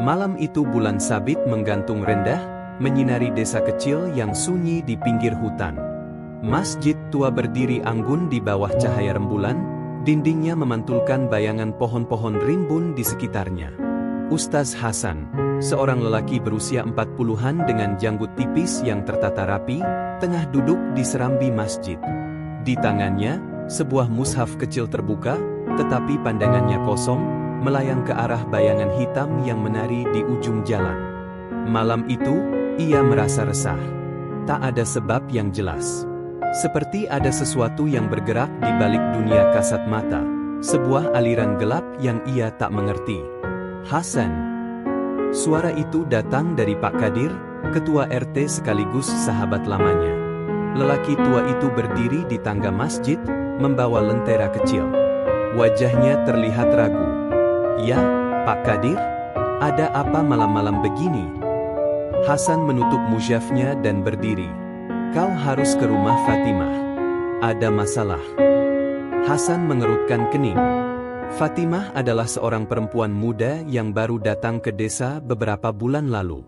Malam itu bulan sabit menggantung rendah, menyinari desa kecil yang sunyi di pinggir hutan. Masjid tua berdiri anggun di bawah cahaya rembulan, dindingnya memantulkan bayangan pohon-pohon rimbun di sekitarnya. Ustaz Hasan, seorang lelaki berusia 40-an dengan janggut tipis yang tertata rapi, tengah duduk di serambi masjid. Di tangannya, sebuah mushaf kecil terbuka, tetapi pandangannya kosong, melayang ke arah bayangan hitam yang menari di ujung jalan. Malam itu, ia merasa resah. Tak ada sebab yang jelas. Seperti ada sesuatu yang bergerak di balik dunia kasat mata, sebuah aliran gelap yang ia tak mengerti. Hasan. Suara itu datang dari Pak Kadir, ketua RT sekaligus sahabat lamanya. Lelaki tua itu berdiri di tangga masjid, membawa lentera kecil. Wajahnya terlihat ragu. "Ya, Pak Kadir? Ada apa malam-malam begini?" Hasan menutup mushafnya dan berdiri. "Kau harus ke rumah Fatimah. Ada masalah." Hasan mengerutkan kening. Fatimah adalah seorang perempuan muda yang baru datang ke desa beberapa bulan lalu.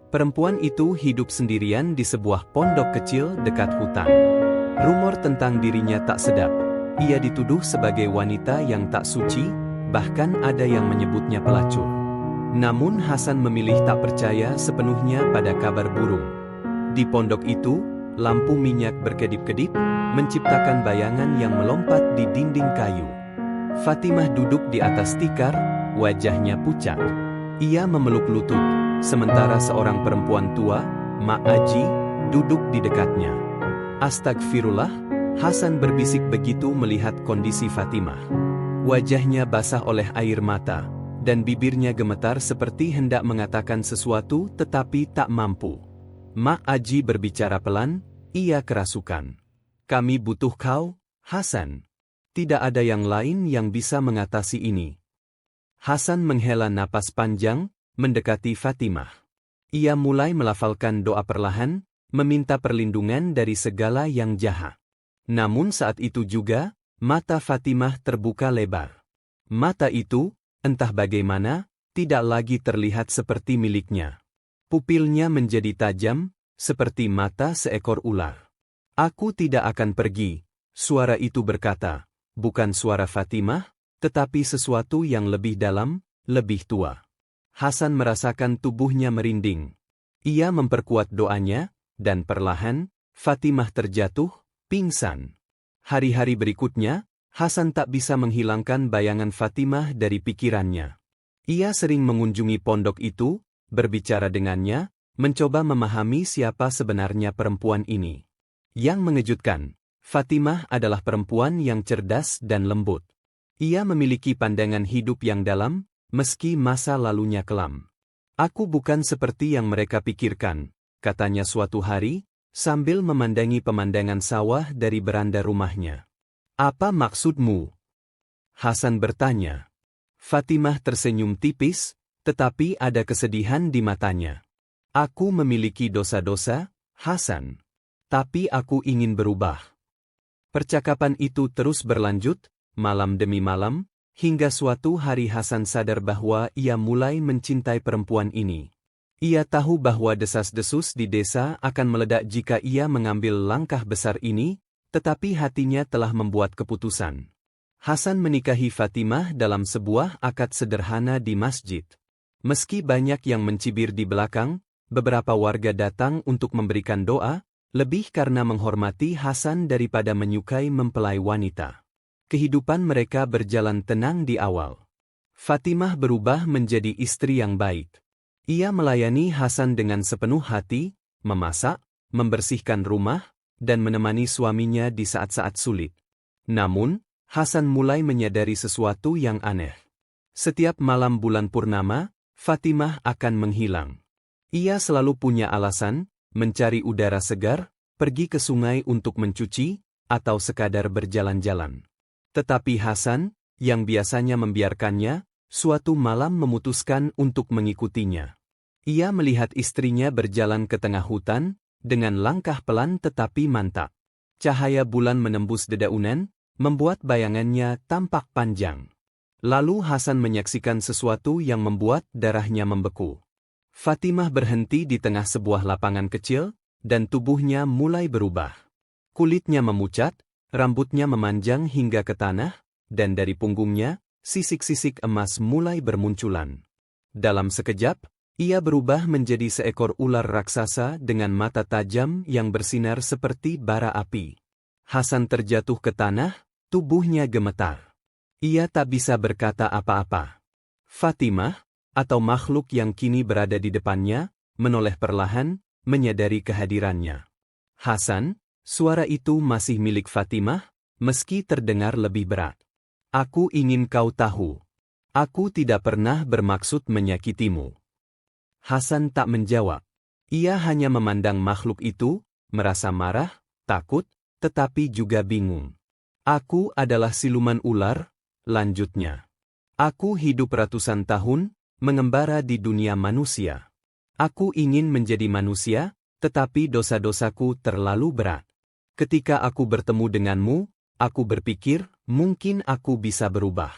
Perempuan itu hidup sendirian di sebuah pondok kecil dekat hutan. Rumor tentang dirinya tak sedap. Ia dituduh sebagai wanita yang tak suci, bahkan ada yang menyebutnya pelacur. Namun Hasan memilih tak percaya sepenuhnya pada kabar burung. Di pondok itu, lampu minyak berkedip-kedip, menciptakan bayangan yang melompat di dinding kayu. Fatimah duduk di atas tikar, wajahnya pucat. Ia memeluk lutut, sementara seorang perempuan tua, Mak Aji, duduk di dekatnya. "Astagfirullah," Hasan berbisik begitu melihat kondisi Fatimah. Wajahnya basah oleh air mata, dan bibirnya gemetar seperti hendak mengatakan sesuatu tetapi tak mampu. Mak Aji berbicara pelan, ia kerasukan. "Kami butuh kau, Hasan. Tidak ada yang lain yang bisa mengatasi ini." Hasan menghela napas panjang, mendekati Fatimah. Ia mulai melafalkan doa perlahan, meminta perlindungan dari segala yang jahat. Namun saat itu juga, mata Fatimah terbuka lebar. Mata itu, entah bagaimana, tidak lagi terlihat seperti miliknya. Pupilnya menjadi tajam, seperti mata seekor ular. "Aku tidak akan pergi," suara itu berkata. Bukan suara Fatimah, tetapi sesuatu yang lebih dalam, lebih tua. Hasan merasakan tubuhnya merinding. Ia memperkuat doanya, dan perlahan, Fatimah terjatuh, pingsan. Hari-hari berikutnya, Hasan tak bisa menghilangkan bayangan Fatimah dari pikirannya. Ia sering mengunjungi pondok itu, berbicara dengannya, mencoba memahami siapa sebenarnya perempuan ini. Yang mengejutkan, Fatimah adalah perempuan yang cerdas dan lembut. Ia memiliki pandangan hidup yang dalam, meski masa lalunya kelam. "Aku bukan seperti yang mereka pikirkan," katanya suatu hari, sambil memandangi pemandangan sawah dari beranda rumahnya. "Apa maksudmu?" Hasan bertanya. Fatimah tersenyum tipis, tetapi ada kesedihan di matanya. "Aku memiliki dosa-dosa, Hasan. Tapi aku ingin berubah." Percakapan itu terus berlanjut, malam demi malam, hingga suatu hari Hasan sadar bahwa ia mulai mencintai perempuan ini. Ia tahu bahwa desas-desus di desa akan meledak jika ia mengambil langkah besar ini, tetapi hatinya telah membuat keputusan. Hasan menikahi Fatimah dalam sebuah akad sederhana di masjid. Meski banyak yang mencibir di belakang, beberapa warga datang untuk memberikan doa, lebih karena menghormati Hasan daripada menyukai mempelai wanita. Kehidupan mereka berjalan tenang di awal. Fatimah berubah menjadi istri yang baik. Ia melayani Hasan dengan sepenuh hati, memasak, membersihkan rumah, dan menemani suaminya di saat-saat sulit. Namun, Hasan mulai menyadari sesuatu yang aneh. Setiap malam bulan purnama, Fatimah akan menghilang. Ia selalu punya alasan, mencari udara segar, pergi ke sungai untuk mencuci, atau sekadar berjalan-jalan. Tetapi Hasan, yang biasanya membiarkannya, suatu malam memutuskan untuk mengikutinya. Ia melihat istrinya berjalan ke tengah hutan, dengan langkah pelan tetapi mantap. Cahaya bulan menembus dedaunan, membuat bayangannya tampak panjang. Lalu Hasan menyaksikan sesuatu yang membuat darahnya membeku. Fatimah berhenti di tengah sebuah lapangan kecil, dan tubuhnya mulai berubah. Kulitnya memucat, rambutnya memanjang hingga ke tanah, dan dari punggungnya, sisik-sisik emas mulai bermunculan. Dalam sekejap, ia berubah menjadi seekor ular raksasa dengan mata tajam yang bersinar seperti bara api. Hasan terjatuh ke tanah, tubuhnya gemetar. Ia tak bisa berkata apa-apa. Fatimah, atau makhluk yang kini berada di depannya, menoleh perlahan, menyadari kehadirannya. Hasan, suara itu masih milik Fatimah, meski terdengar lebih berat. Aku ingin kau tahu. Aku tidak pernah bermaksud menyakitimu. Hasan tak menjawab. Ia hanya memandang makhluk itu, merasa marah, takut, tetapi juga bingung. Aku adalah siluman ular, lanjutnya. Aku hidup ratusan tahun, mengembara di dunia manusia. Aku ingin menjadi manusia, tetapi dosa-dosaku terlalu berat. Ketika aku bertemu denganmu, aku berpikir, mungkin aku bisa berubah.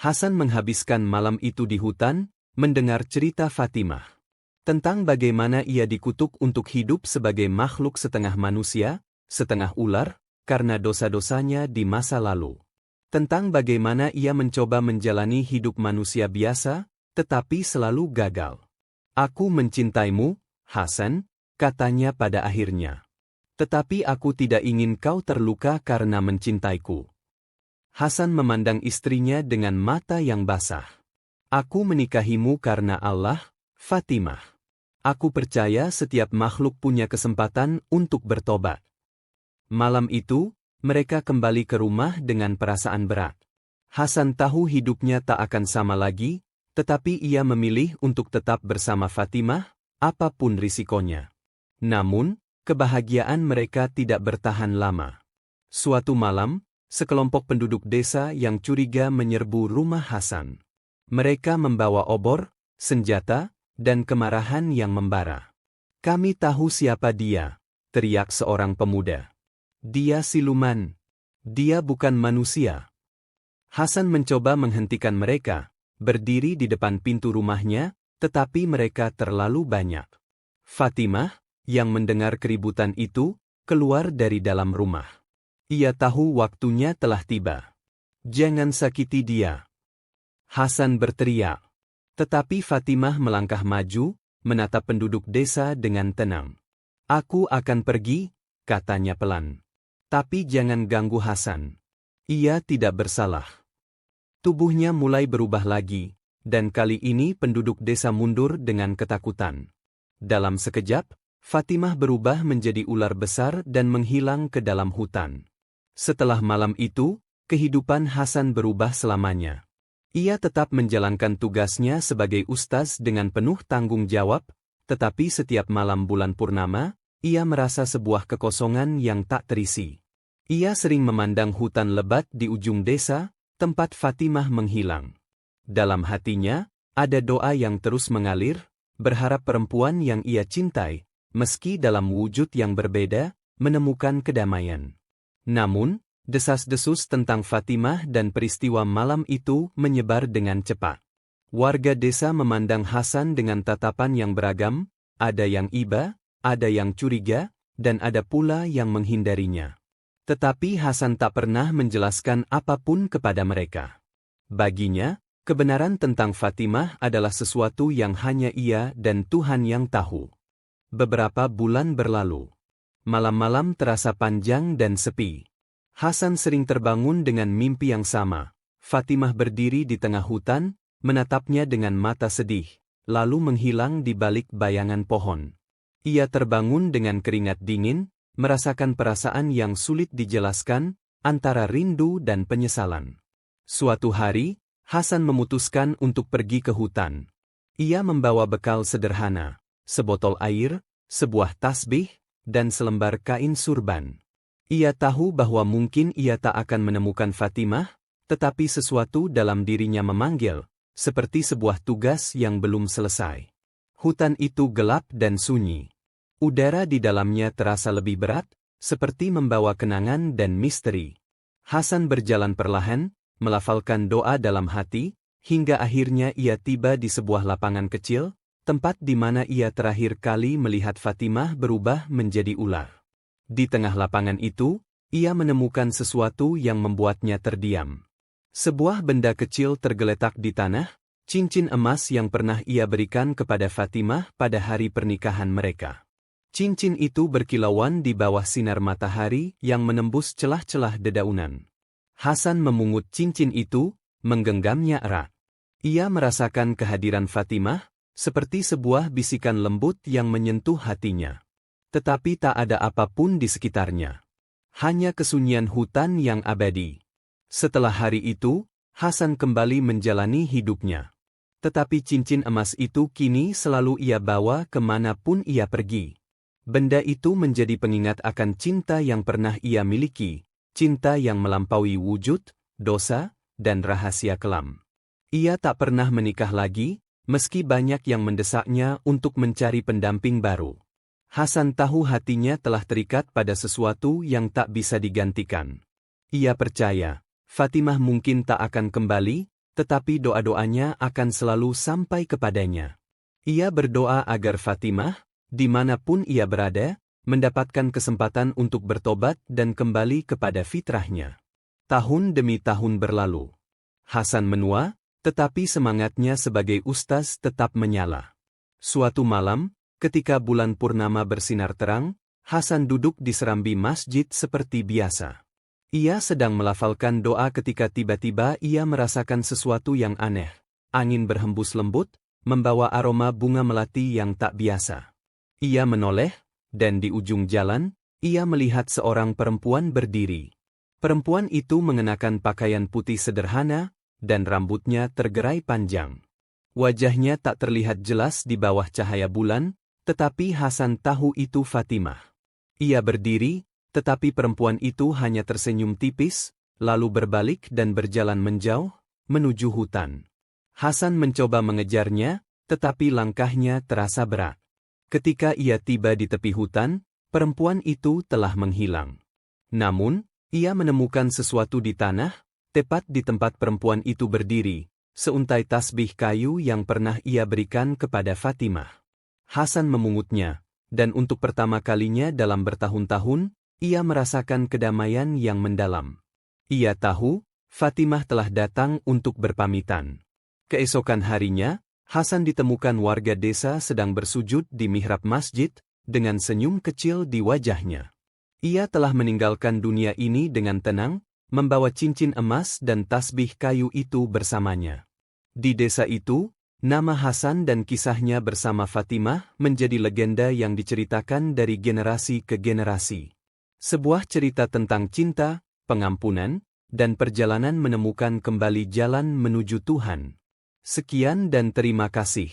Hasan menghabiskan malam itu di hutan, mendengar cerita Fatimah. Tentang bagaimana ia dikutuk untuk hidup sebagai makhluk setengah manusia, setengah ular, karena dosa-dosanya di masa lalu. Tentang bagaimana ia mencoba menjalani hidup manusia biasa, tetapi selalu gagal. Aku mencintaimu, Hasan, katanya pada akhirnya. Tetapi aku tidak ingin kau terluka karena mencintaiku. Hasan memandang istrinya dengan mata yang basah. Aku menikahimu karena Allah, Fatimah. Aku percaya setiap makhluk punya kesempatan untuk bertobat. Malam itu, mereka kembali ke rumah dengan perasaan berat. Hasan tahu hidupnya tak akan sama lagi, tetapi ia memilih untuk tetap bersama Fatimah, apapun risikonya. Namun, kebahagiaan mereka tidak bertahan lama. Suatu malam, sekelompok penduduk desa yang curiga menyerbu rumah Hasan. Mereka membawa obor, senjata, dan kemarahan yang membara. Kami tahu siapa dia, teriak seorang pemuda. Dia siluman. Dia bukan manusia. Hasan mencoba menghentikan mereka, berdiri di depan pintu rumahnya, tetapi mereka terlalu banyak. Fatimah, yang mendengar keributan itu, keluar dari dalam rumah. Ia tahu waktunya telah tiba. Jangan sakiti dia. Hasan berteriak. Tetapi Fatimah melangkah maju, menatap penduduk desa dengan tenang. Aku akan pergi, katanya pelan. Tapi jangan ganggu Hasan. Ia tidak bersalah. Tubuhnya mulai berubah lagi, dan kali ini penduduk desa mundur dengan ketakutan. Dalam sekejap, Fatimah berubah menjadi ular besar dan menghilang ke dalam hutan. Setelah malam itu, kehidupan Hasan berubah selamanya. Ia tetap menjalankan tugasnya sebagai ustaz dengan penuh tanggung jawab, tetapi setiap malam bulan purnama, ia merasa sebuah kekosongan yang tak terisi. Ia sering memandang hutan lebat di ujung desa, tempat Fatimah menghilang. Dalam hatinya, ada doa yang terus mengalir, berharap perempuan yang ia cintai, meski dalam wujud yang berbeda, menemukan kedamaian. Namun, desas-desus tentang Fatimah dan peristiwa malam itu menyebar dengan cepat. Warga desa memandang Hasan dengan tatapan yang beragam, ada yang iba, ada yang curiga, dan ada pula yang menghindarinya. Tetapi Hasan tak pernah menjelaskan apapun kepada mereka. Baginya, kebenaran tentang Fatimah adalah sesuatu yang hanya ia dan Tuhan yang tahu. Beberapa bulan berlalu. Malam-malam terasa panjang dan sepi. Hasan sering terbangun dengan mimpi yang sama. Fatimah berdiri di tengah hutan, menatapnya dengan mata sedih, lalu menghilang di balik bayangan pohon. Ia terbangun dengan keringat dingin, merasakan perasaan yang sulit dijelaskan, antara rindu dan penyesalan. Suatu hari, Hasan memutuskan untuk pergi ke hutan. Ia membawa bekal sederhana, sebotol air, sebuah tasbih, dan selembar kain surban. Ia tahu bahwa mungkin ia tak akan menemukan Fatimah, tetapi sesuatu dalam dirinya memanggil, seperti sebuah tugas yang belum selesai. Hutan itu gelap dan sunyi. Udara di dalamnya terasa lebih berat, seperti membawa kenangan dan misteri. Hasan berjalan perlahan, melafalkan doa dalam hati, hingga akhirnya ia tiba di sebuah lapangan kecil, tempat di mana ia terakhir kali melihat Fatimah berubah menjadi ular. Di tengah lapangan itu, ia menemukan sesuatu yang membuatnya terdiam. Sebuah benda kecil tergeletak di tanah, cincin emas yang pernah ia berikan kepada Fatimah pada hari pernikahan mereka. Cincin itu berkilauan di bawah sinar matahari yang menembus celah-celah dedaunan. Hasan memungut cincin itu, menggenggamnya erat. Ia merasakan kehadiran Fatimah, seperti sebuah bisikan lembut yang menyentuh hatinya. Tetapi tak ada apapun di sekitarnya. Hanya kesunyian hutan yang abadi. Setelah hari itu, Hasan kembali menjalani hidupnya. Tetapi cincin emas itu kini selalu ia bawa kemanapun ia pergi. Benda itu menjadi pengingat akan cinta yang pernah ia miliki, cinta yang melampaui wujud, dosa, dan rahasia kelam. Ia tak pernah menikah lagi, meski banyak yang mendesaknya untuk mencari pendamping baru. Hasan tahu hatinya telah terikat pada sesuatu yang tak bisa digantikan. Ia percaya, Fatimah mungkin tak akan kembali, tetapi doa-doanya akan selalu sampai kepadanya. Ia berdoa agar Fatimah, dimanapun ia berada, mendapatkan kesempatan untuk bertobat dan kembali kepada fitrahnya. Tahun demi tahun berlalu. Hasan menua, tetapi semangatnya sebagai ustaz tetap menyala. Suatu malam, ketika bulan purnama bersinar terang, Hasan duduk di serambi masjid seperti biasa. Ia sedang melafalkan doa ketika tiba-tiba ia merasakan sesuatu yang aneh. Angin berhembus lembut, membawa aroma bunga melati yang tak biasa. Ia menoleh, dan di ujung jalan, ia melihat seorang perempuan berdiri. Perempuan itu mengenakan pakaian putih sederhana, dan rambutnya tergerai panjang. Wajahnya tak terlihat jelas di bawah cahaya bulan, tetapi Hasan tahu itu Fatimah. Ia berdiri, tetapi perempuan itu hanya tersenyum tipis, lalu berbalik dan berjalan menjauh, menuju hutan. Hasan mencoba mengejarnya, tetapi langkahnya terasa berat. Ketika ia tiba di tepi hutan, perempuan itu telah menghilang. Namun, ia menemukan sesuatu di tanah, tepat di tempat perempuan itu berdiri, seuntai tasbih kayu yang pernah ia berikan kepada Fatimah. Hasan memungutnya, dan untuk pertama kalinya dalam bertahun-tahun, ia merasakan kedamaian yang mendalam. Ia tahu, Fatimah telah datang untuk berpamitan. Keesokan harinya, Hasan ditemukan warga desa sedang bersujud di mihrab masjid, dengan senyum kecil di wajahnya. Ia telah meninggalkan dunia ini dengan tenang, membawa cincin emas dan tasbih kayu itu bersamanya. Di desa itu, nama Hasan dan kisahnya bersama Fatimah menjadi legenda yang diceritakan dari generasi ke generasi. Sebuah cerita tentang cinta, pengampunan, dan perjalanan menemukan kembali jalan menuju Tuhan. Sekian dan terima kasih.